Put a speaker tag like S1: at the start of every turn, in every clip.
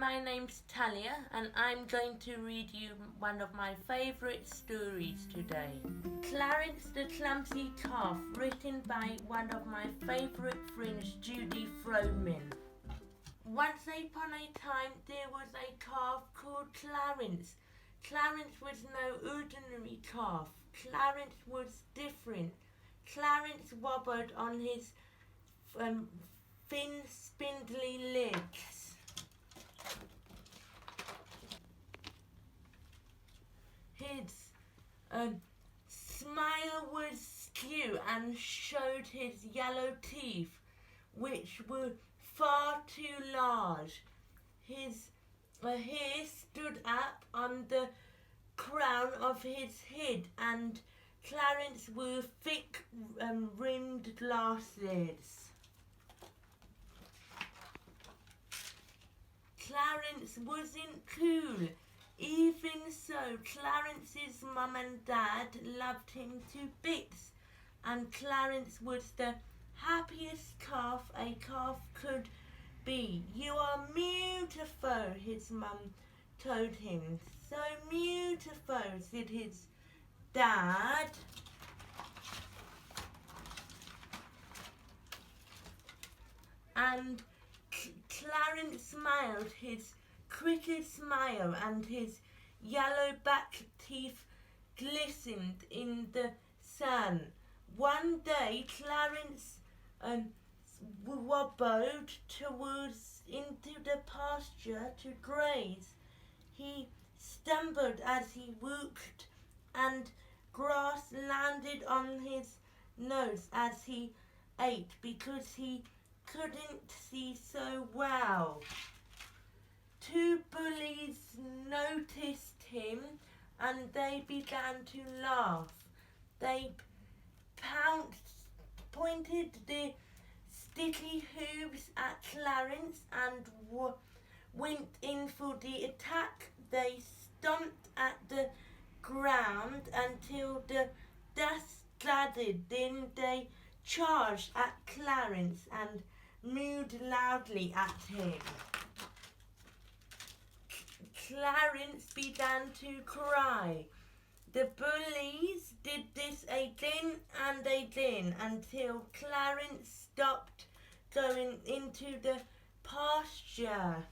S1: my name's Talya and I'm going to read you one of my favourite stories today. Clarence the Clumsy Calf, written by one of my favourite friends, Judy Fromin. Once upon a time there was a calf called Clarence. Clarence was no ordinary calf. Clarence was different. Clarence wobbled on his thin, spindly legs. His smile was skew and showed his yellow teeth, which were far too large. His hair stood up on the crown of his head, and Clarence wore thick rimmed glasses. Clarence wasn't cool. Even so, Clarence's mum and dad loved him to bits, and Clarence was the happiest calf a calf could be. "You are beautiful," his mum told him. "So beautiful," said his dad. And Clarence smiled his crooked smile, and his yellow back teeth glistened in the sun. One day Clarence wobbled into the pasture to graze. He stumbled as he walked, and grass landed on his nose as he ate because he couldn't see so well. Two bullies noticed him and they began to laugh. They pointed their sticky hooves at Clarence and went in for the attack. They stomped at the ground until the dust gathered. Then they charged at Clarence and mooed loudly at him. Clarence began to cry. The bullies did this again and again until Clarence stopped going into the pasture.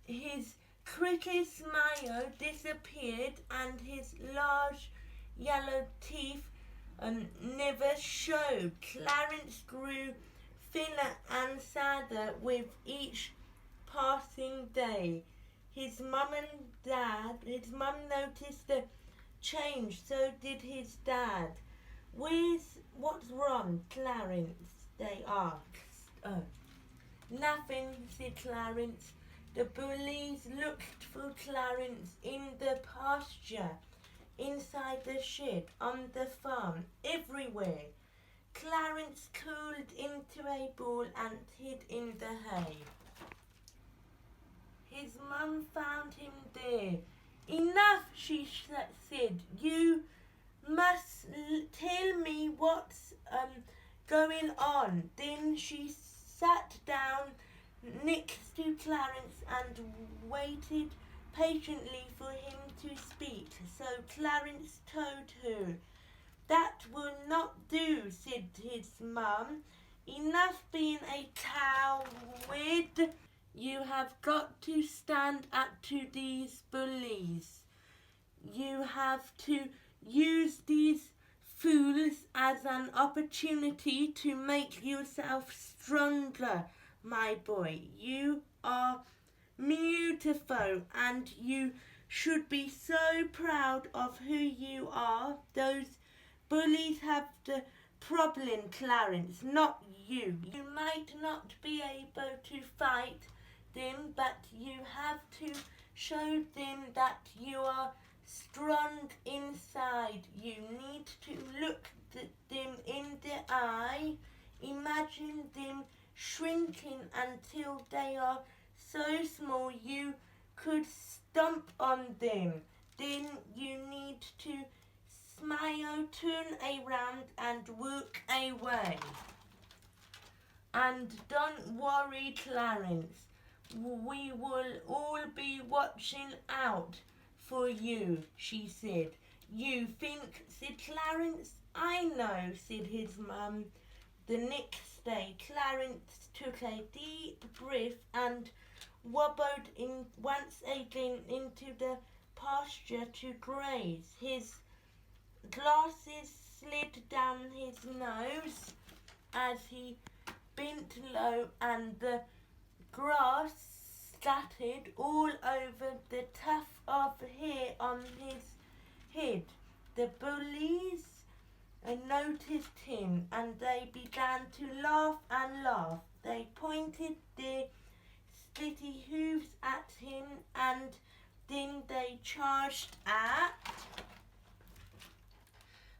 S1: His crooked smile disappeared and his large yellow teeth never showed. Clarence grew thinner and sadder with each passing day. His mum noticed the change, so did his dad. "What's wrong, Clarence?" they asked. "Oh, nothing," said Clarence. The bullies looked for Clarence in the pasture, inside the shed, on the farm, everywhere. Clarence curled into a ball and hid in the hay. His mum found him there. "Enough," she said. "You must tell me what's going on." Then she sat down next to Clarence and waited patiently for him to speak. So Clarence told her. "That will not do," said his mum. "Enough being a coward. You have got to stand up to these bullies. You have to use these fools as an opportunity to make yourself stronger, my boy. You are beautiful and you should be so proud of who you are. Those bullies have the problem, Clarence, not you. You might not be able to fight them, but you have to show them that you are strong inside. You need to look them in the eye. Imagine them shrinking until they are so small you could stomp on them. Then you need to smile, turn around and walk away." And don't worry, Clarence. We will all be watching out for you, she said. You think, said Clarence. I know, said his mum. The next day, Clarence took a deep breath and wobbled in once again into the pasture to graze. His glasses slid down his nose as he bent low, and the grass scattered all over the tuft of hair on his head. The bullies noticed him, and they began to laugh and laugh. They pointed their slitty hooves at him, and then they charged at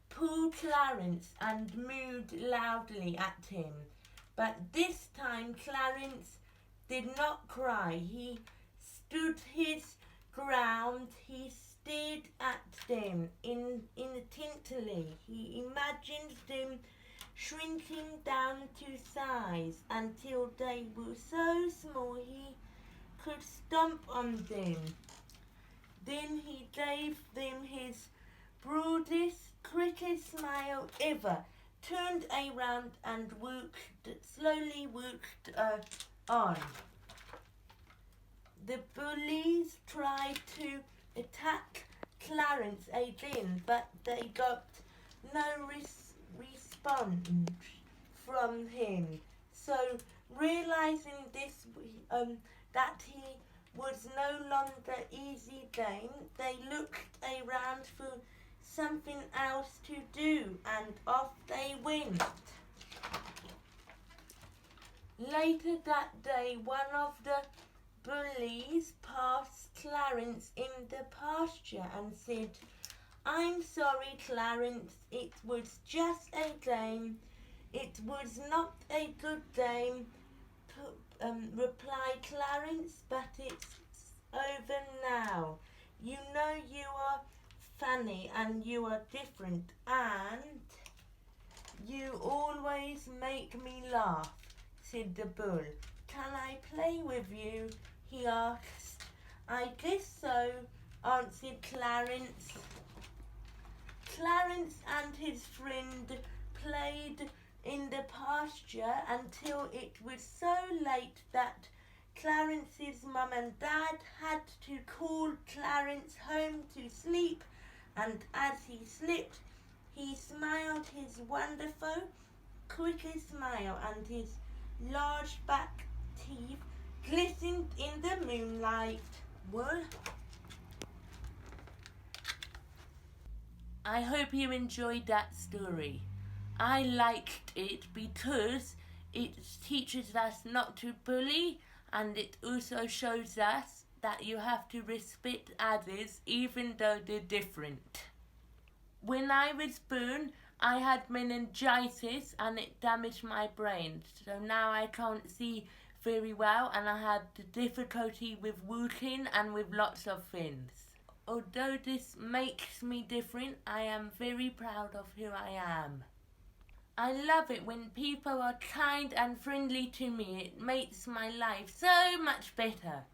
S1: poor Clarence and mooed loudly at him. But this time Clarence did not cry. He stood his ground. He stared at them intently. He imagined them shrinking down to size until they were so small he could stomp on them. Then he gave them his broadest, quickest smile ever, turned around and slowly walked on. The bullies tried to attack Clarence again, but they got no response from him. So, realizing this, that he was no longer easy game, they looked around for something else to do, and off they went. Later that day, one of the bullies passed Clarence in the pasture and said, "I'm sorry, Clarence, it was just a game. It was not a good game," replied Clarence, "but it's over now. You know you are funny and you are different, and you always make me laugh," said the bull. "Can I play with you?" he asked. "I guess so," answered Clarence. Clarence and his friend played in the pasture until it was so late that Clarence's mum and dad had to call Clarence home to sleep, and as he slept, he smiled his wonderful, quickest smile, and his large back teeth glistened in the moonlight. Well, I hope you enjoyed that story. I liked it because it teaches us not to bully, and it also shows us that you have to respect others even though they're different. When I was born, I had meningitis and it damaged my brain, so now I can't see very well, and I had difficulty with walking and with lots of things. Although this makes me different, I am very proud of who I am. I love it when people are kind and friendly to me. It makes my life so much better.